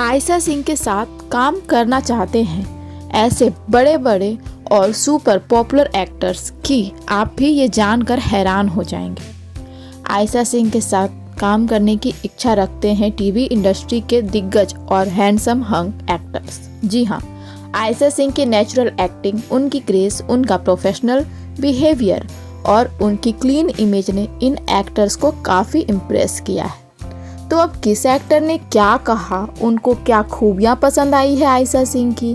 आयशा सिंह के साथ काम करना चाहते हैं ऐसे बड़े बड़े और सुपर पॉपुलर एक्टर्स कि आप भी ये जानकर हैरान हो जाएंगे। आयशा सिंह के साथ काम करने की इच्छा रखते हैं टीवी इंडस्ट्री के दिग्गज और हैंडसम हंग एक्टर्स। जी हाँ, आयशा सिंह की नेचुरल एक्टिंग, उनकी ग्रेस, उनका प्रोफेशनल बिहेवियर और उनकी क्लीन इमेज ने इन एक्टर्स को काफ़ी इम्प्रेस किया है। तो अब किस एक्टर ने क्या कहा, उनको क्या खूबियाँ पसंद आई है आयशा सिंह की,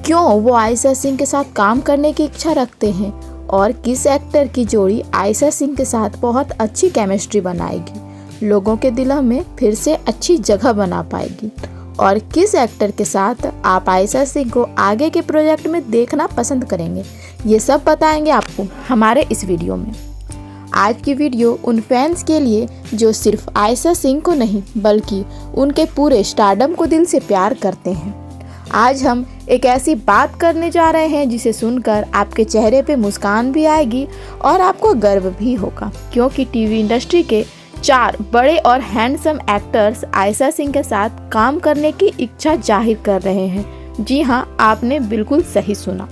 क्यों वो आयशा सिंह के साथ काम करने की इच्छा रखते हैं और किस एक्टर की जोड़ी आयशा सिंह के साथ बहुत अच्छी केमिस्ट्री बनाएगी, लोगों के दिलों में फिर से अच्छी जगह बना पाएगी और किस एक्टर के साथ आप आयशा सिंह को आगे के प्रोजेक्ट में देखना पसंद करेंगे, ये सब बताएंगे आपको हमारे इस वीडियो में। आज की वीडियो उन फैंस के लिए जो सिर्फ आयशा सिंह को नहीं बल्कि उनके पूरे स्टारडम को दिल से प्यार करते हैं। आज हम एक ऐसी बात करने जा रहे हैं जिसे सुनकर आपके चेहरे पे मुस्कान भी आएगी और आपको गर्व भी होगा, क्योंकि टीवी इंडस्ट्री के 4 बड़े और हैंडसम एक्टर्स आयशा सिंह के साथ काम करने की इच्छा जाहिर कर रहे हैं। जी हाँ, आपने बिल्कुल सही सुना।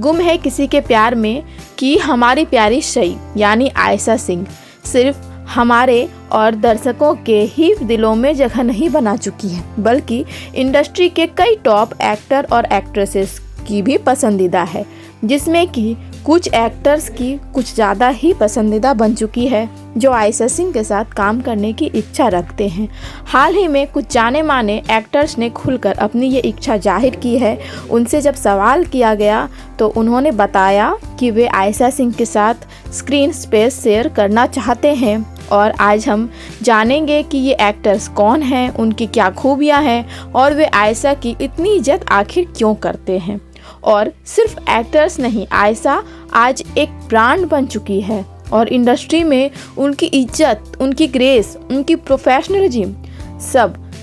गुम है किसी के प्यार में कि हमारी प्यारी शई यानी आयशा सिंह सिर्फ हमारे और दर्शकों के ही दिलों में जगह नहीं बना चुकी है, बल्कि इंडस्ट्री के कई टॉप एक्टर और एक्ट्रेसेस की भी पसंदीदा है, जिसमें कि कुछ एक्टर्स की कुछ ज़्यादा ही पसंदीदा बन चुकी है जो आयशा सिंह के साथ काम करने की इच्छा रखते हैं। हाल ही में कुछ जाने माने एक्टर्स ने खुलकर अपनी ये इच्छा जाहिर की है। उनसे जब सवाल किया गया तो उन्होंने बताया कि वे आयशा सिंह के साथ स्क्रीन स्पेस शेयर करना चाहते हैं और आज हम जानेंगे कि ये एक्टर्स कौन हैं, उनकी क्या खूबियाँ हैं और वे आयशा की इतनी इज्जत आखिर क्यों करते हैं। और सिर्फ एक्टर्स नहीं, आयशा आज एक ब्रांड बन चुकी है और इंडस्ट्री में उनकी इज्जत, उनकी ग्रेस, उनकी प्रोफेशनलिज्म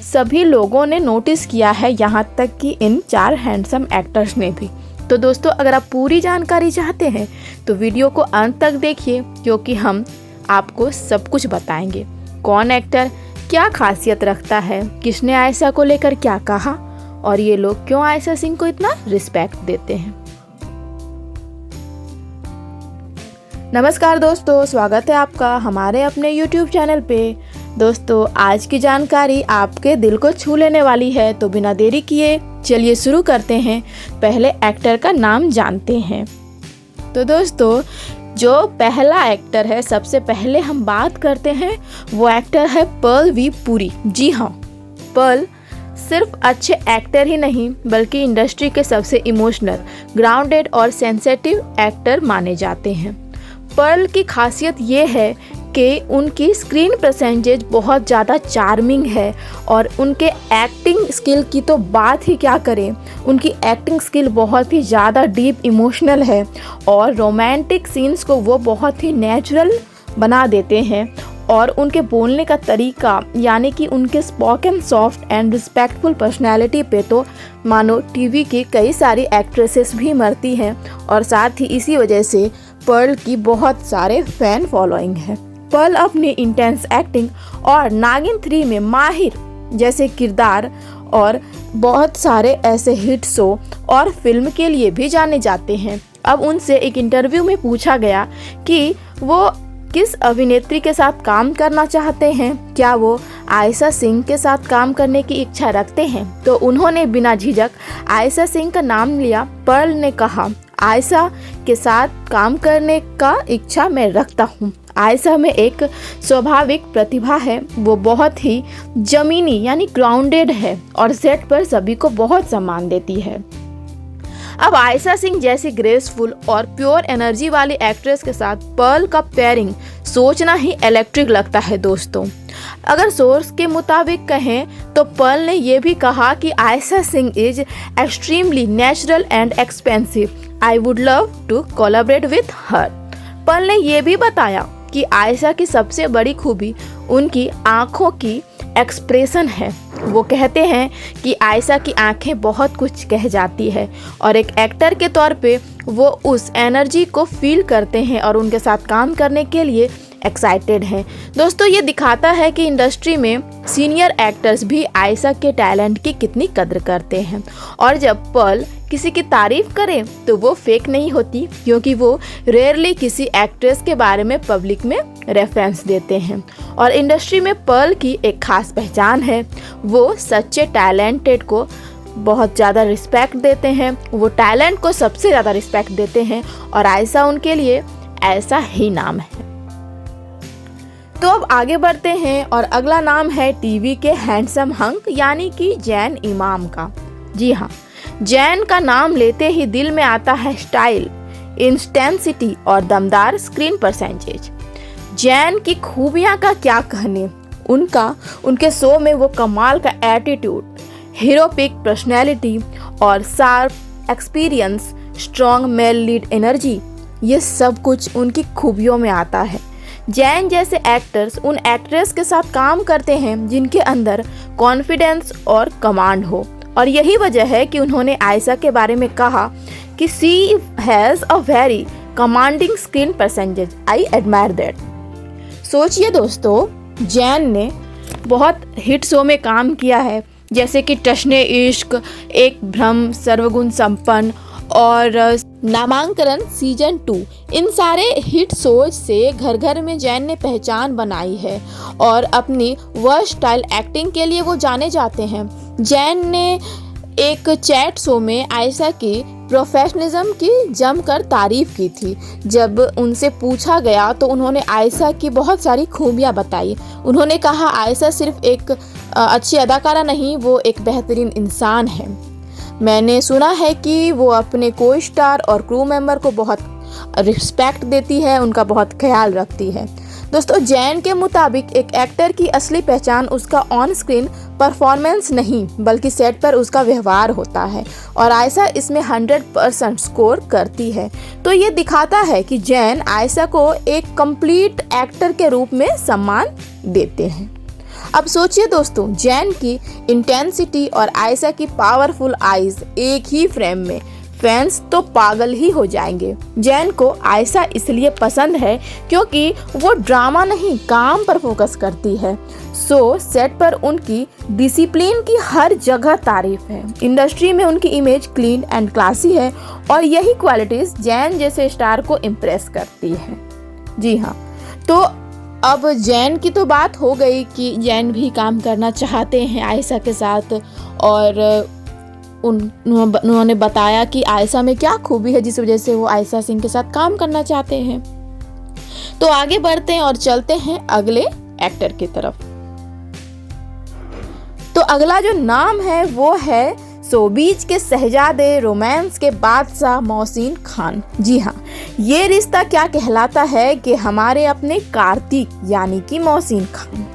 सभी लोगों ने नोटिस किया है, यहाँ तक कि इन 4 हैंडसम एक्टर्स ने भी। तो दोस्तों, अगर आप पूरी जानकारी चाहते हैं तो वीडियो को अंत तक देखिए, क्योंकि हम आपको सब कुछ बताएंगे। कौन एक्टर क्या खासियत रखता है, किसने आयशा को लेकर क्या कहा और ये लोग क्यों आयशा सिंह को इतना रिस्पेक्ट देते हैं। नमस्कार दोस्तों, स्वागत है आपका हमारे अपने YouTube चैनल पे। दोस्तों, आज की जानकारी आपके दिल को छू लेने वाली है, तो बिना देरी किए चलिए शुरू करते हैं। पहले एक्टर का नाम जानते हैं। तो दोस्तों, जो पहला एक्टर है, सबसे पहले हम बात करते हैं, वो एक्टर है पर्ल वी पुरी। जी हाँ, पर्ल सिर्फ अच्छे एक्टर ही नहीं बल्कि इंडस्ट्री के सबसे इमोशनल, ग्राउंडेड और सेंसिटिव एक्टर माने जाते हैं। पर्ल की खासियत ये है कि उनकी स्क्रीन प्रेजेंस बहुत ज़्यादा चार्मिंग है और उनके एक्टिंग स्किल की तो बात ही क्या करें। उनकी एक्टिंग स्किल बहुत ही ज़्यादा डीप इमोशनल है और रोमांटिक सीन्स को वो बहुत ही नेचुरल बना देते हैं और उनके बोलने का तरीका यानी कि उनके spoken soft and respectful personality पे तो मानो टीवी की कई सारी एक्ट्रेसेस भी मरती हैं और साथ ही इसी वजह से पर्ल की बहुत सारे फैन फॉलोइंग है। पर्ल अपनी इंटेंस एक्टिंग और नागिन 3 में माहिर जैसे किरदार और बहुत सारे ऐसे हिट शो और फिल्म के लिए भी जाने जाते हैं। अब उनसे एक इंटरव्यू में पूछा गया कि वो किस अभिनेत्री के साथ काम करना चाहते हैं, क्या वो आयशा सिंह के साथ काम करने की इच्छा रखते हैं, तो उन्होंने बिना झिझक आयशा सिंह का नाम लिया। पर्ल ने कहा, आयशा के साथ काम करने का इच्छा मैं रखता हूँ। आयशा में एक स्वाभाविक प्रतिभा है, वो बहुत ही जमीनी यानी ग्राउंडेड है और सेट पर सभी को बहुत सम्मान देती है। अब आयशा सिंह जैसी ग्रेसफुल और प्योर एनर्जी वाली एक्ट्रेस के साथ पर्ल का पेयरिंग सोचना ही इलेक्ट्रिक लगता है दोस्तों। अगर सोर्स के मुताबिक कहें तो पर्ल ने यह भी कहा कि Ayesha Singh is extremely natural and expensive, I would love to collaborate with her. Pearl ने यह भी बताया कि आयशा की सबसे बड़ी खूबी उनकी आँखों की एक्सप्रेशन है। वो कहते हैं कि आयशा की आंखें बहुत कुछ कह जाती है और एक एक्टर के तौर पे वो उस एनर्जी को फील करते हैं और उनके साथ काम करने के लिए एक्साइटेड हैं। दोस्तों ये दिखाता है कि इंडस्ट्री में सीनियर एक्टर्स भी आयशा के टैलेंट की कितनी कद्र करते हैं, और जब पर्ल किसी की तारीफ करे तो वो फेक नहीं होती, क्योंकि वो रेयरली किसी एक्ट्रेस के बारे में पब्लिक में रेफरेंस देते हैं। और इंडस्ट्री में पर्ल की एक खास पहचान है, वो सच्चे टैलेंटेड को बहुत ज़्यादा रिस्पेक्ट देते हैं, वो टैलेंट को सबसे ज़्यादा रिस्पेक्ट देते हैं, और आयशा उनके लिए ऐसा ही नाम है। तो अब आगे बढ़ते हैं और अगला नाम है टीवी के हैंडसम हंक यानी कि जैन इमाम का। जी हाँ, जैन का नाम लेते ही दिल में आता है स्टाइल, इंटेंसिटी और दमदार स्क्रीन परसेंटेज। जैन की खूबियां का क्या कहने, उनके शो में वो कमाल का एटीट्यूड, हीरोपिक पर्सनैलिटी और sharp experience, strong male lead energy, ये सब कुछ उनकी खूबियों में आता है। जैन जैसे एक्टर्स उन एक्ट्रेस के साथ काम करते हैं जिनके अंदर कॉन्फिडेंस और कमांड हो, और यही वजह है कि उन्होंने आयशा के बारे में कहा कि she has a very commanding screen percentage, I admire that. सोचिए दोस्तों, जैन ने बहुत हिट शो में काम किया है, जैसे कि टशने इश्क, एक भ्रम, सर्वगुण संपन्न और नामांकन सीजन 2। इन सारे हिट शोज से घर घर में जैन ने पहचान बनाई है, और अपनी वर्सटाइल एक्टिंग के लिए वो जाने जाते हैं। जैन ने एक चैट शो में आयशा की प्रोफेशनलिज्म की जमकर तारीफ की थी। जब उनसे पूछा गया तो उन्होंने आयशा की बहुत सारी खूबियां बताई। उन्होंने कहा आयशा सिर्फ एक अच्छी अदाकारा नहीं, वो एक बेहतरीन इंसान है। मैंने सुना है कि वो अपने को स्टार और क्रू मेंबर को बहुत रिस्पेक्ट देती है, उनका बहुत ख्याल रखती है। दोस्तों, जैन के मुताबिक एक एक्टर की असली पहचान उसका ऑन स्क्रीन परफॉर्मेंस नहीं बल्कि सेट पर उसका व्यवहार होता है, और आयशा इसमें 100% स्कोर करती है। तो ये दिखाता है कि जैन आयशा को एक कंप्लीट एक्टर के रूप में सम्मान देते हैं। अब सोचिए दोस्तों, जैन की इंटेंसिटी और आयशा की पावरफुल आईज एक ही फ्रेम में, फैंस तो पागल ही हो जाएंगे। जैन को आयशा इसलिए पसंद है क्योंकि वो ड्रामा नहीं, काम पर फोकस करती है। सो सेट पर उनकी डिसिप्लिन की हर जगह तारीफ है। इंडस्ट्री में उनकी इमेज क्लीन एंड क्लासी है, और यही क्वालिटीज जैन जैसे स्टार को इम्प्रेस करती है। जी हाँ, तो अब जैन की तो बात हो गई कि जैन भी काम करना चाहते हैं आयशा के साथ, और उन्होंने बताया कि आयशा में क्या खूबी है जिस वजह से वो आयशा सिंह के साथ काम करना चाहते हैं। तो आगे बढ़ते हैं और चलते हैं अगले एक्टर की तरफ। तो अगला जो नाम है वो है शोबीज के शहजादे, रोमांस के बादशाह मोहसिन खान। जी हाँ, ये रिश्ता क्या कहलाता है कि हमारे अपने कार्तिक यानी कि मोहसिन खान।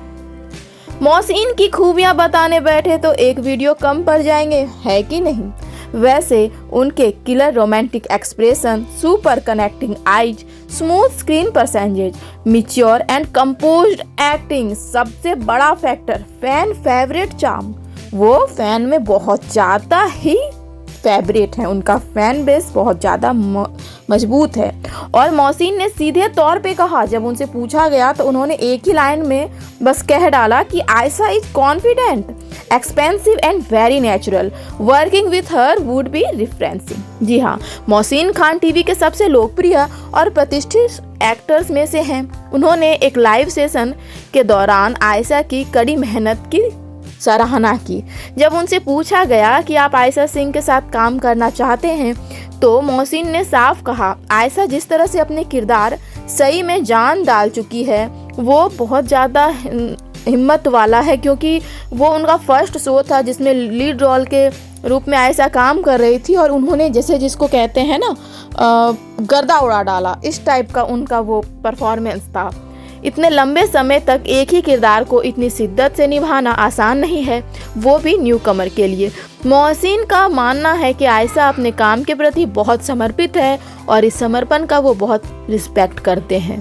मोहसिन की खूबियां बताने बैठे तो एक वीडियो कम पड़ जाएंगे, है कि नहीं? वैसे उनके killer romantic expression, super connecting eyes, smooth screen percentage, mature and composed acting, सबसे बड़ा फैक्टर फैन फेवरेट चार्म। वो फैन में बहुत ज़्यादा ही फेवरेट है, उनका फैन बेस बहुत ज़्यादा मजबूत है। और मोहसिन ने सीधे तौर पे कहा, जब उनसे पूछा गया तो उन्होंने एक ही लाइन में बस कह डाला कि Ayesha is confident, expensive and very natural, working with her would be referencing. जी हाँ, मोहसिन खान टीवी के सबसे लोकप्रिय और प्रतिष्ठित एक्टर्स में से हैं। उन्होंने एक लाइव सेशन के दौरान आयशा की कड़ी मेहनत की सराहना की। जब उनसे पूछा गया कि आप आयशा सिंह के साथ काम करना चाहते हैं तो मोहसिन ने साफ कहा, आयशा जिस तरह से अपने किरदार सही में जान डाल चुकी है वो बहुत ज़्यादा हिम्मत वाला है, क्योंकि वो उनका फर्स्ट शो था जिसमें लीड रोल के रूप में आयशा काम कर रही थी, और उन्होंने जैसे जिसको कहते हैं ना गर्दा उड़ा डाला, इस टाइप का उनका वो परफॉर्मेंस था। इतने लंबे समय तक एक ही किरदार को इतनी शिद्दत से निभाना आसान नहीं है, वो भी न्यू कमर के लिए। मोहसिन का मानना है कि आयशा अपने काम के प्रति बहुत समर्पित है और इस समर्पण का वो बहुत रिस्पेक्ट करते हैं।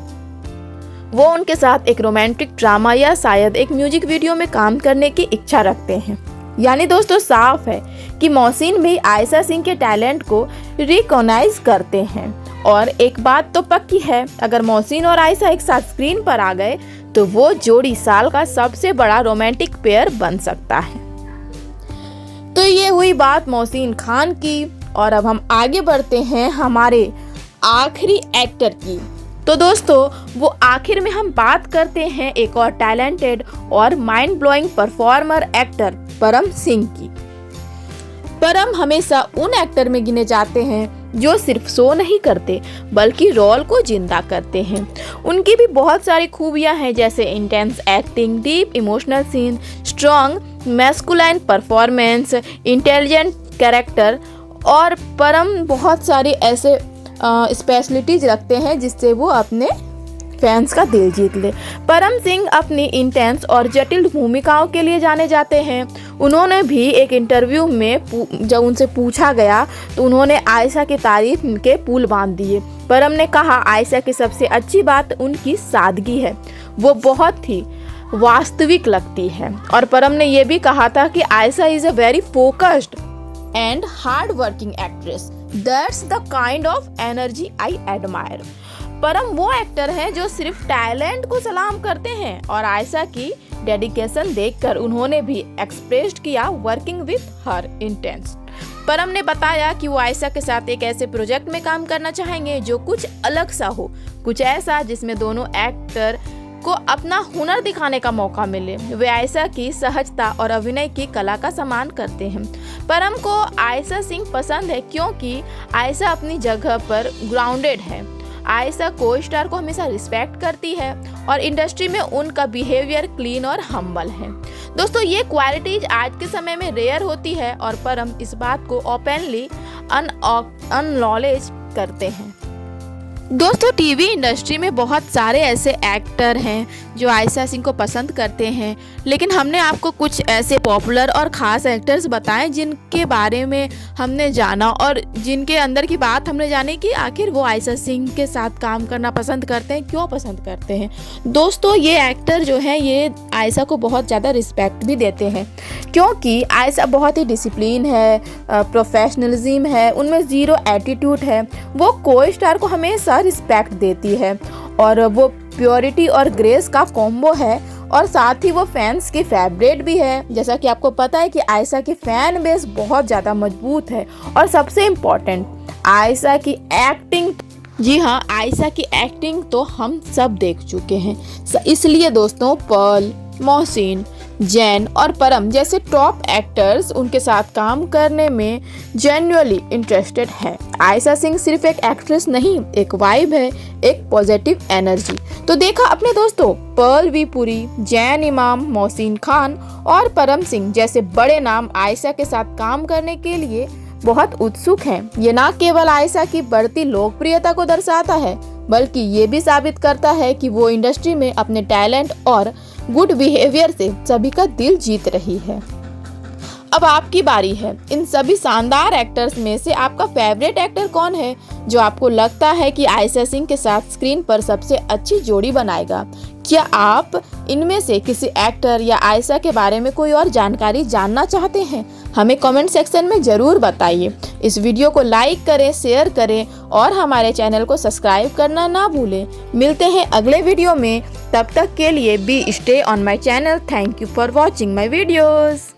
वो उनके साथ एक रोमांटिक ड्रामा या शायद एक म्यूजिक वीडियो में काम करने की इच्छा रखते हैं। यानी दोस्तों साफ है कि मोहसिन भी आयशा सिंह के टैलेंट को रिकॉग्नाइज करते हैं और एक बात तो पक्की है, अगर मोहसिन और आयशा एक साथ स्क्रीन पर आ गए तो वो जोड़ी साल का सबसे बड़ा रोमांटिक पेयर बन सकता है। तो ये हुई बात मोहसिन खान की, और अब हम आगे बढ़ते हैं हमारे आखिरी एक्टर की। तो दोस्तों, वो आखिर में हम बात करते हैं एक और टैलेंटेड और माइंड ब्लोइंग परफॉर्मर एक्टर परम सिंह की। परम हमेशा उन एक्टर में गिने जाते हैं जो सिर्फ शो नहीं करते बल्कि रोल को जिंदा करते हैं। उनकी भी बहुत सारी खूबियां हैं, जैसे intense acting, deep emotional scene, strong masculine performance, intelligent character, और परम बहुत सारी ऐसे स्पेशलिटीज रखते हैं जिससे वो अपने फैंस का दिल जीत ले। परम सिंह अपनी इंटेंस और जटिल भूमिकाओं के लिए जाने जाते हैं। उन्होंने भी एक इंटरव्यू में जब उनसे पूछा गया तो उन्होंने आयशा की तारीफ के पुल बांध दिए। परम ने कहा आयशा की सबसे अच्छी बात उनकी सादगी है, वो बहुत ही वास्तविक लगती है। और परम ने यह भी कहा था कि Ayesha is a very focused and hard working actress, that's the kind of energy I admire. परम वो एक्टर हैं जो सिर्फ टैलेंट को सलाम करते हैं, और आयशा की डेडिकेशन देखकर उन्होंने भी एक्सप्रेस्ड किया वर्किंग विद हर इंटेंस। परम ने बताया कि वो आयशा के साथ एक ऐसे प्रोजेक्ट में काम करना चाहेंगे जो कुछ अलग सा हो, कुछ ऐसा जिसमें दोनों एक्टर को अपना हुनर दिखाने का मौका मिले। वे आयशा की सहजता और अभिनय की कला का सम्मान करते हैं। परम को आयशा सिंह पसंद है क्योंकि आयशा अपनी जगह पर ग्राउंडेड है। आयशा को स्टार को हमेशा रिस्पेक्ट करती है और इंडस्ट्री में उनका बिहेवियर क्लीन और हम्बल है। दोस्तों, ये क्वालिटीज आज के समय में रेयर होती है और परम इस बात को ओपनली अननॉलेज करते हैं। दोस्तों, टीवी इंडस्ट्री में बहुत सारे ऐसे एक्टर हैं जो आयशा सिंह को पसंद करते हैं, लेकिन हमने आपको कुछ ऐसे पॉपुलर और ख़ास एक्टर्स बताए जिनके बारे में हमने जाना और जिनके अंदर की बात हमने जानी कि आखिर वो आयशा सिंह के साथ काम करना पसंद करते हैं, क्यों पसंद करते हैं। दोस्तों, ये एक्टर जो हैं ये आयशा को बहुत ज़्यादा रिस्पेक्ट भी देते हैं क्योंकि आयशा बहुत ही डिसिप्लिन है, प्रोफेशनलिज्म है, उनमें ज़ीरो एटीट्यूड है। वो को स्टार को हमेशा रिस्पेक्ट देती है और वो प्योरिटी और ग्रेस का कॉम्बो है, और साथ ही वो फैंस की फेवरेट भी है। जैसा कि आपको पता है कि आयशा की फैन बेस बहुत ज़्यादा मजबूत है। और सबसे इम्पोर्टेंट, आयशा की एक्टिंग, जी हाँ, आयशा की एक्टिंग तो हम सब देख चुके हैं, इसलिए दोस्तों पर्ल, मोहसिन, जैन और परम जैसे टॉप एक्टर्स उनके साथ काम करने में जेन्युइनली इंटरेस्टेड है। आयशा सिंह सिर्फ एक एक्ट्रेस नहीं, एक वाइब है, एक पॉजिटिव एनर्जी। तो देखा अपने दोस्तों, पर्ल वी पुरी, जैन इमाम, मोहसिन खान और परम सिंह जैसे बड़े नाम आयशा के साथ काम करने के लिए बहुत उत्सुक हैं। ये ना केवल आयशा की बढ़ती लोकप्रियता को दर्शाता है बल्कि ये भी साबित करता है कि वो इंडस्ट्री में अपने टैलेंट और गुड बिहेवियर से सभी का दिल जीत रही है। अब आपकी बारी है। इन सभी शानदार एक्टर्स में से आपका फेवरेट एक्टर कौन है जो आपको लगता है कि आयशा सिंह के साथ स्क्रीन पर सबसे अच्छी जोड़ी बनाएगा? क्या आप इनमें से किसी एक्टर या आयशा के बारे में कोई और जानकारी जानना चाहते हैं? हमें कमेंट सेक्शन में ज़रूर बताइए। इस वीडियो को लाइक करें, शेयर करें और हमारे चैनल को सब्सक्राइब करना ना भूलें। मिलते हैं अगले वीडियो में, तब तक के लिए be stay on my channel. Thank you for watching my videos.